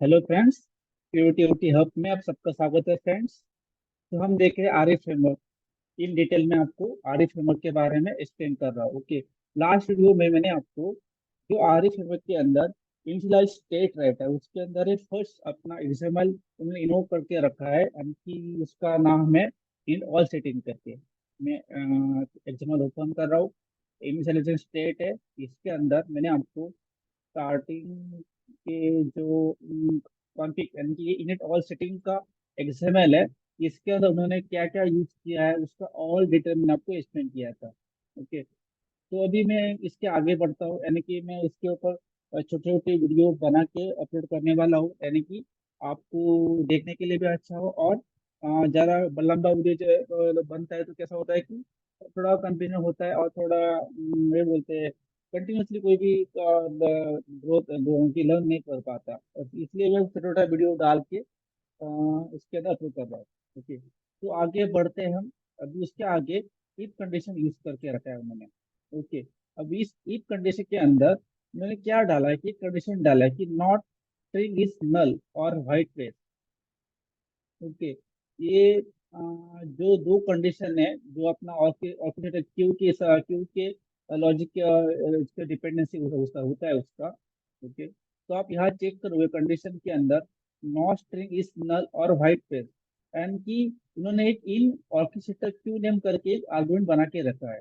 Hello friends, POT hub में आप सबका स्वागत है फ्रेंड्स। तो हम देख रहे हैं आरिफ फ्रेमवर्क। इन डिटेल में आपको आरिफ फ्रेमवर्क के बारे में एक्सप्लेन कर रहा हूँ। ओके। लास्ट वीडियो में मैंने आपको जो आरिफ फ्रेमवर्क के अंदर इनिशियलाइज स्टेट रहता है उसके अंदर एक फर्स्ट अपना एक्सएमएल उन्होंने इन्वोक करके रखा है, यानी कि उसका नाम है इन ऑल सेटिंग करके। मैं एक्सएमएल ओपन कर रहा हूँ। इनिशियलाइजेशन स्टेट है, इसके अंदर मैंने आपको स्टार्टिंग के जो कॉन्फ़िग यानी कि ये इनिट ऑल सेटिंग का एक्सएमएल है, इसके अंदर उन्होंने क्या क्या यूज किया है उसका ऑल डिटेल मैंने आपको एक्सप्लेन किया था। ओके। तो अभी मैं इसके आगे बढ़ता हूँ, यानी कि मैं इसके ऊपर छोटे छोटे वीडियो बना के अपलोड करने वाला हूँ, यानी कि आपको देखने के लिए भी अच्छा हो। और ज़्यादा लंबा वीडियो जो बनता है तो कैसा होता है कि थोड़ा कंटिन्यू होता है और थोड़ा ये बोलते हैं कंटिन्यूसली कोई भी ग्रोथ की लर्न नहीं कर पाता, और इसलिए मैं छोटा छोटा वीडियो डाल के इसके अंदर अपलोड कर रहा हूँ। ओके, तो आगे बढ़ते हैं हम। अभी उसके आगे इफ कंडीशन यूज करके रखा है उन्होंने। ओके। अब इस इफ कंडीशन के अंदर उन्होंने क्या डाला है कि कंडीशन डाला है कि नॉट स्ट्रिंग इज नल और व्हाइट स्पेस। ओके। ये जो दो कंडीशन है जो अपना ऑपरेटर क्यू के लॉजिक के डिपेंडेंसी उसका होता है उसका। ओके, तो आप यहाँ चेक करोगे कंडीशन के अंदर नॉट स्ट्रिंग इज नल और व्हाइट स्पेस, एंड कि उन्होंने एक इन ऑर्केस्ट्रेटर क्यू नेम करके एक आर्गुमेंट बना के रखा है।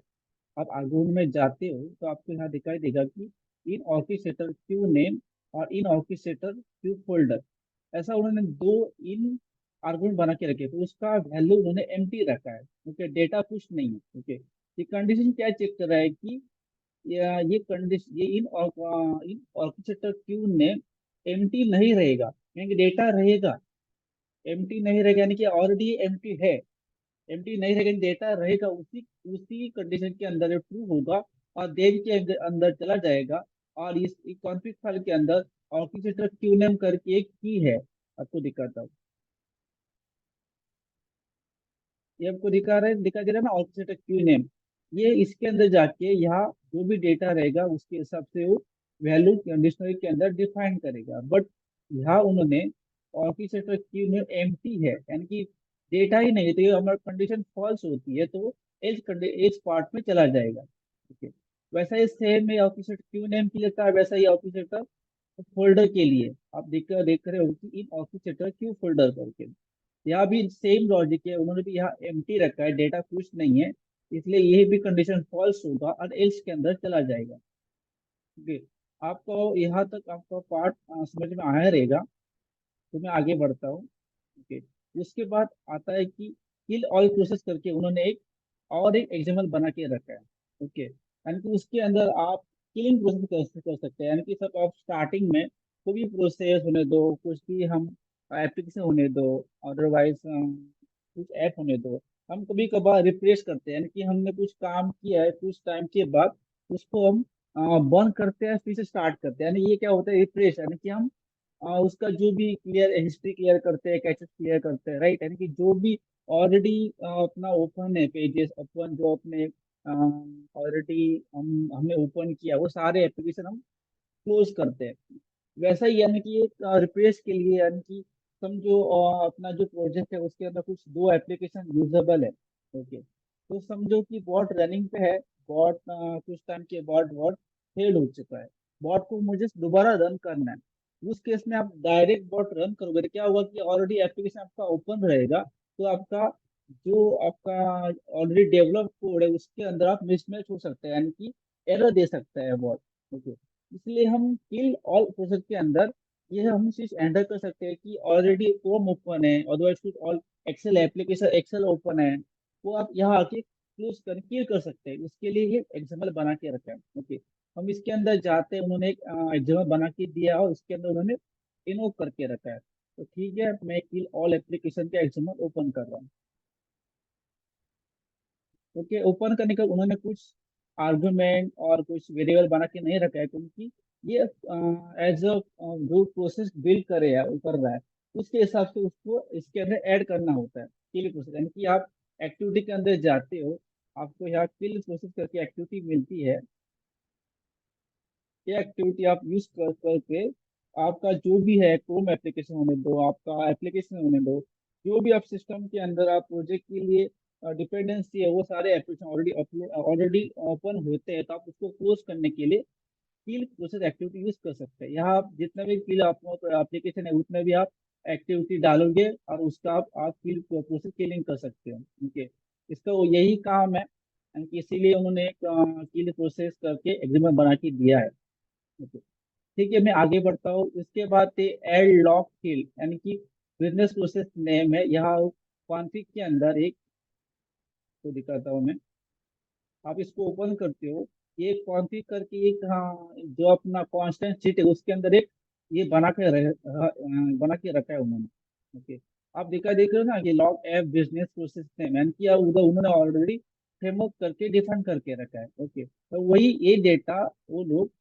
आप आर्गुमेंट में जाते हो तो आपको यहाँ दिखाई देगा कि इन ऑर्केस्ट्रेटर क्यू नेम और इन ऑर्केस्ट्रेटर क्यू फोल्डर, ऐसा उन्होंने दो इन आर्गुमेंट बना के रखे, तो उसका वैल्यू उन्होंने एम्प्टी रखा है। ओके, डेटा कुछ नहीं है। ओके, ये कंडीशन क्या चेक कर रहा है कि ये कंडीशन ये इन ऑर्केस्ट्रेटर क्यू नेम एम्प्टी नहीं रहेगा, यानी डेटा रहेगा। एम्प्टी नहीं रहेगा यानी कि ऑलरेडी एम्प्टी है। एम्प्टी नहीं रहेगा, डेटा रहेगा उसी उसी कंडीशन के अंदर ट्रू होगा और देन के अंदर चला जाएगा। और इस कॉन्फ़िग फाइल के अंदर ऑर्केस्ट्रेटर क्यूनेम करके एक की है, आपको दिखाता हूँ। ये आपको दिखा दे रहा है ना, ऑर्केस्ट्रेटर क्यूनेम। ये इसके अंदर जाके यहाँ जो भी डेटा रहेगा उसके हिसाब से वो वैल्यू डिक्शनरी के अंदर डिफाइन करेगा। बट यहाँ उन्होंने ऑर्केस्ट्रेटर क्यूनेम एम्प्टी है, यानी कि डेटा ही नहीं है, तो ये हमारी कंडीशन फॉल्स होती है तो एज पार्ट में चला जाएगा। ठीक है। वैसा ही सेम है ऑफिसर क्यू नेम के लिए था, वैसा ही ऑफिसर फोल्डर के लिए आप देख रहे हो कि इन ऑफिसर क्यू फोल्डर करके यहाँ भी सेम लॉजिक है। उन्होंने भी यहाँ एम्प्टी रखा है, डेटा कुछ नहीं है, इसलिए ये भी कंडीशन फॉल्स होगा और एल्स के अंदर चला जाएगा। ओके, आपको यहाँ तक आपका पार्ट समझ में आया रहेगा। तो मैं आगे बढ़ता हूँ। ओके, उसके बाद आता है कि किल ऑल प्रोसेस करके उन्होंने एक एग्जाम्पल बना के रखा है। ओके, यानी कि उसके अंदर आप किलिंग प्रोसेस कर सकते हैं, यानी कि सब आप स्टार्टिंग में कोई भी प्रोसेस होने दो, कुछ भी हम एप्लीकेशन होने दो, अदरवाइज कुछ ऐप होने दो, हम कभी कभार रिफ्रेश करते हैं, यानी कि हमने कुछ काम किया है कुछ टाइम के बाद उसको हम बंद करते हैं फिर से स्टार्ट करते हैं, यानी ये क्या होता है रिफ्रेश, यानी कि हम उसका जो भी क्लियर हिस्ट्री क्लियर करते हैं, कैचेस क्लियर करते हैं, राइट। यानी कि जो भी ऑलरेडी अपना ओपन है पेजेस अपन जो अपने ऑलरेडी हमने ओपन किया वो सारे एप्लीकेशन हम क्लोज करते हैं। वैसा ही यानी कि एक रिप्लेस के लिए, यानी कि समझो अपना जो प्रोजेक्ट है उसके अंदर कुछ दो एप्लीकेशन यूजेबल है। ओके, तो समझो कि बॉट रनिंग पे है, बॉट कुछ टाइम के बाद बॉट फेल हो चुका है, बॉट को मुझे दोबारा रन करना है। उस केस में आप डायरेक्ट बॉट रन करोगे तो क्या होगा कि ऑलरेडी एप्लीकेशन आपका ओपन रहेगा, तो आपका जो आपका ऑलरेडी डेवलप कोड है उसके अंदर आप मिसमैच हो सकता है, यानी कि एरर दे सकता है बॉट। ओके, इसलिए हम किल ऑल प्रोसेस के अंदर ये हम चीज एंटर कर सकते हैं कि ऑलरेडी क्रोम ओपन है, अदरवाइज कुछ all Excel application Excel open है, वो आप यहाँ आके क्लोज कर क्लियर कर सकते हैं। उसके लिए ये एग्जाम्पल बना के रखा है। ओके, हम इसके अंदर जाते हैं, उन्होंने एक एग्जाम्पल बना के दिया और उसके अंदर उन्होंने इनोव करके रखा है। तो ठीक है, मैं किल ऑल एप्लीकेशन का एग्जाम्पल ओपन कर रहा हूँ। ओके, ओपन करने का उन्होंने कुछ आर्गुमेंट और कुछ वेरिएबल बना के नहीं रखा है, क्योंकि ये एज अ जो प्रोसेस बिल्ड कर रहा है उसके हिसाब से उसको इसके अंदर ऐड करना होता है किल प्रोसेस, यानी कि आप एक्टिविटी के अंदर जाते हो, आपको यहाँ किल प्रोसेस करके एक्टिविटी मिलती है। ये एक्टिविटी आप यूज करके आपका जो भी है क्रोम एप्लीकेशन होने दो, आपका एप्लीकेशन होने दो, जो भी आप सिस्टम के अंदर आप प्रोजेक्ट के लिए डिपेंडेंसी है, वो सारे एप्लीकेशन ऑलरेडी ओपन होते हैं, तो आप उसको क्लोज करने के लिए किल प्रोसेस एक्टिविटी यूज कर सकते हैं। यहाँ आप जितना भी किल आप एप्लीकेशन है उतने भी आप एक्टिविटी डालोगे और उसका आप किल प्रोसेस किलिंग कर सकते हो। ओके, इसका वो यही काम है, and इसीलिए उन्होंने एक किल प्रोसेस करके एग्रीमेंट बना के दिया है। ओके, ठीक है, मैं आगे बढ़ता हूँ। इसके बाद एड लॉक किल, यानी कि बिजनेस प्रोसेस नेम है। यहाँ कॉन्फ़िग के अंदर एक तो दिखाता हूँ मैं, आप इसको ओपन करते हो, ये कॉन्फ़िग करके एक, हाँ, जो अपना कांस्टेंट शीट है उसके अंदर एक ये बना के रखा है उन्होंने। ओके, आप देख रहे हो ना कि log app business process name, यानी कि उधर उन्होंने ऑलरेडी फ्रेमवर्क करके डिफाइन करके रखा है। ओके, तो वही ये डेटा वो लोग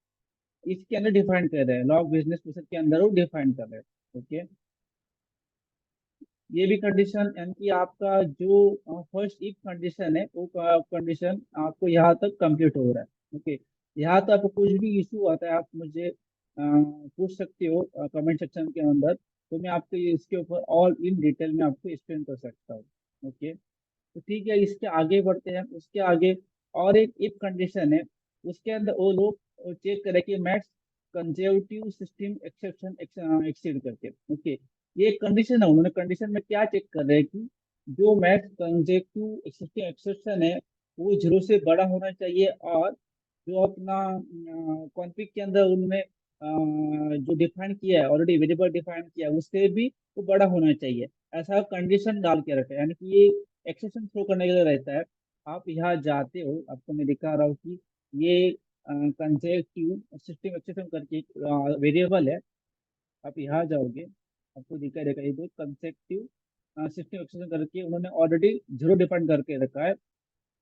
इसके अंदर डिफाइन कर रहे हैं, लॉग बिजनेस प्रोसेस के अंदर वो डिफाइन कर रहे हैं। ओके, ये भी कंडीशन, यानी कि आपका जो फर्स्ट इफ कंडीशन है वो कंडीशन आपको यहाँ तक कंप्लीट हो रहा है। ओके, यहाँ तक आपको कुछ भी इशू आता है आप मुझे पूछ सकते हो कमेंट सेक्शन के अंदर, तो मैं आपको इसके ऊपर ऑल इन डिटेल में आपको एक्सप्लेन कर सकता हूँ। ओके, तो ठीक है, इसके आगे बढ़ते हैं। उसके आगे और एक इफ कंडीशन है, उसके अंदर वो लोग चेक करें कि मैक्स कंजेटिव सिस्टम एक्सेप्शन एक्सीड करके। ओके, ये एक कंडीशन है, उन्होंने कंडीशन में क्या चेक कर रहे हैं कि जो मैक्स कंजेटिव सिस्टम एक्सेप्शन है वो 0 से बड़ा होना चाहिए, और जो अपना कॉन्फ़िग के अंदर उन्होंने जो डिफाइन किया है, ऑलरेडी वेरिएबल डिफाइन किया है, उससे भी वो बड़ा होना चाहिए। ऐसा कंडीशन डाल के रखा है, यानी कि ये एक्सेप्शन थ्रो करने के लिए रहता है। आप यहाँ जाते हो, आपको मैं दिखा रहा हूँ कि ये कंजेक्टिव सिस्टम एक्सेप्शन करके वेरिएबल है। आप यहाँ जाओगे, आपको दिखाई देगा ये दो कंसेक्टिव सिस्टम एक्सेप्शन करके उन्होंने ऑलरेडी 0 डिफाइन करके रखा है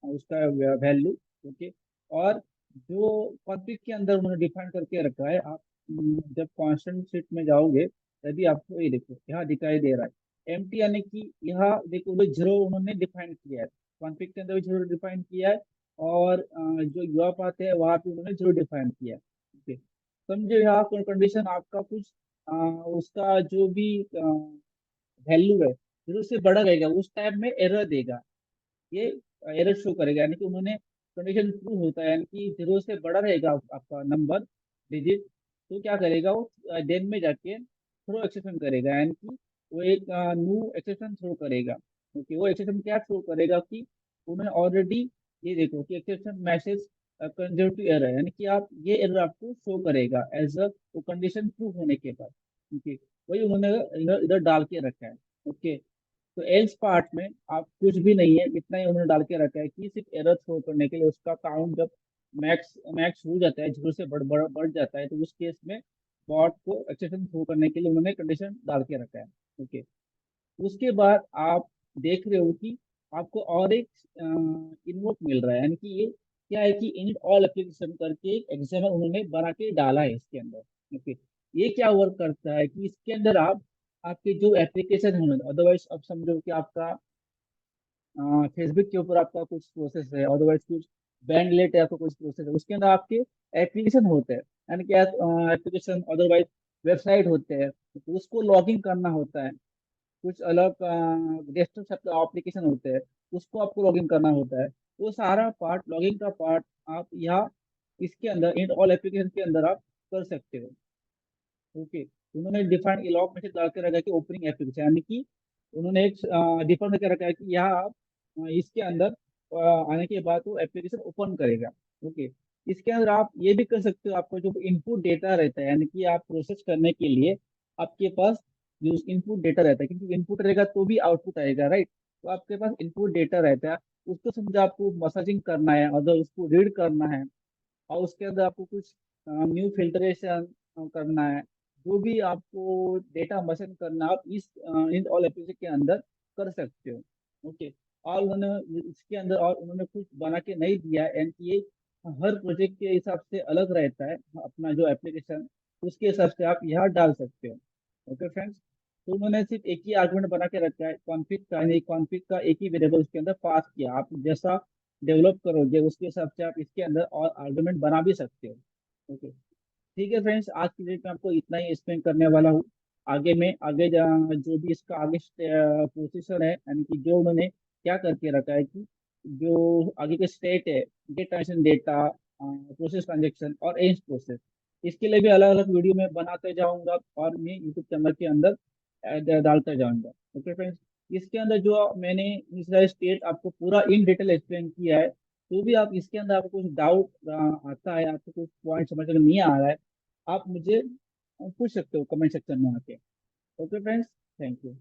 उसका वैल्यू। ओके, और जो कॉन्फ़िग के अंदर उन्होंने डिफाइन करके रखा है, आप जब कांस्टेंट शीट में जाओगे तभी आपको ये देखो यहाँ दिखाई दे रहा है एम्प्टी, यानी कि यहाँ देखो वो 0 उन्होंने डिफाइन किया है, कॉन्फ़िग के अंदर भी 0 डिफाइन किया है, और जो यूआईपी पाते हैं वहाँ पे उन्होंने 0 डिफाइन किया है। ओके, समझो यहाँ कंडीशन आपका कुछ उसका जो भी वैल्यू है 0 से बड़ा रहेगा उस टाइम में एरर देगा, ये एरर शो करेगा, यानी कि उन्होंने कंडीशन ट्रू होता है, यानी कि 0 से बड़ा रहेगा आपका नंबर डिजिट, तो क्या करेगा वो देन में जाके थ्रो एक्सेप्शन करेगा, यानी कि वो एक न्यू एक्सेप्शन थ्रो करेगा। ओके, वो एक्सेप्शन क्या थ्रो करेगा कि उन्होंने ऑलरेडी, ये देखो कि एक्सेप्शन मैसेज कंजर्वेटिव एरर, यानी कि आप ये एरर आपको शो करेगा एज अ वो कंडीशन ट्रू होने के बाद। ओके, वही उन्होंने इधर इधर डाल के रखा है। ओके, तो एल्स पार्ट में आप कुछ भी नहीं है, इतना ही उन्होंने डाल के रखा है कि सिर्फ एरर थ्रो करने के लिए उसका काउंट जब मैक्स मैक्स हो जाता है, 0 से बढ़ जाता है, तो उस केस में बॉट को एक्सेप्शन थ्रो करने के लिए उन्होंने कंडीशन डाल के रखा है। ओके, उसके बाद आप देख रहे हो कि आपको और एक इनवोक मिल रहा है, यानी कि ये क्या है कि इनिट ऑल एप्लीकेशन करके एक एग्जाम्पल उन्होंने बना के डाला है इसके अंदर। ओके, ये क्या वर्क करता है कि इसके अंदर आप आपके जो एप्लीकेशन है, अदरवाइज अब समझो कि आपका फेसबुक के ऊपर आपका कुछ प्रोसेस है, अदरवाइज कुछ बैंक रिलेटेड आपका कुछ प्रोसेस है, उसके अंदर आपके एप्लीकेशन होते हैं, यानी कि एप्लीकेशन अदरवाइज वेबसाइट होते हैं, तो उसको लॉगिन करना होता है। कुछ अलग डेस्कटॉप एप्लीकेशन होते हैं, उसको आपको लॉगिन करना होता है। वो सारा पार्ट, लॉगिन का पार्ट, आप यहाँ इसके अंदर इन ऑल एप्लीकेशन के अंदर आप कर सकते हो। ओके, उन्होंने डिफाइन लॉग में से डाल के रखा है कि ओपनिंग एप्लीकेशन, यानी कि उन्होंने एक डिफाइन करके रखा है कि यहाँ आप इसके अंदर आने के बाद वो एप्लीकेशन ओपन करेगा। ओके, इसके अंदर आप ये भी कर सकते हो, आपका जो इनपुट डेटा रहता है, यानी कि आप प्रोसेस करने के लिए आपके पास जो इनपुट डेटा रहता है, क्योंकि इनपुट रहेगा तो भी आउटपुट आएगा, राइट। तो आपके पास इनपुट डेटा रहता है, उसको समझो आपको मैसेजिंग करना है, अगर उसको रीड करना है, और उसके अंदर आपको कुछ न्यू फिल्ट्रेशन करना है, जो भी आपको डेटा मशीन करना, आप इस इन ऑल एप्लीकेशन के अंदर कर सकते हो। ओके, और उन्होंने इसके अंदर और उन्होंने कुछ बना के नहीं दिया है, एंड ये हर प्रोजेक्ट के हिसाब से अलग रहता है अपना जो एप्लीकेशन, उसके हिसाब से आप यहाँ डाल सकते हो। ओके फ्रेंड्स, तो उन्होंने सिर्फ एक ही आर्गुमेंट बना के रखा है कॉन्फ़िग का, नहीं कॉन्फ़िग का एक ही वेरिएबल उसके अंदर पास किया, आप जैसा डेवलप करोगे उसके हिसाब से आप इसके अंदर और आर्गुमेंट बना भी सकते हो। ओके, ठीक है फ्रेंड्स, आज की डेट में आपको इतना ही एक्सप्लेन करने वाला हूँ। आगे में जो भी इसका आगे प्रोसीजर है, यानी कि जो उन्होंने क्या करके रखा है कि जो आगे के स्टेट है, get transaction data, process transaction और एंड प्रोसेस, इसके लिए भी अलग अलग वीडियो में बनाते जाऊंगा और मैं यूट्यूब चैनल के अंदर डालते जाऊंगा। ओके फ्रेंड्स, इसके अंदर जो मैंने इसका स्टेट आपको पूरा इन डिटेल एक्सप्लेन किया है, तो भी आप इसके अंदर आपको कुछ डाउट आता है, आपको कुछ पॉइंट समझ में नहीं आ रहा है, आप मुझे पूछ सकते हो कमेंट सेक्शन में आके। Okay friends, thank you.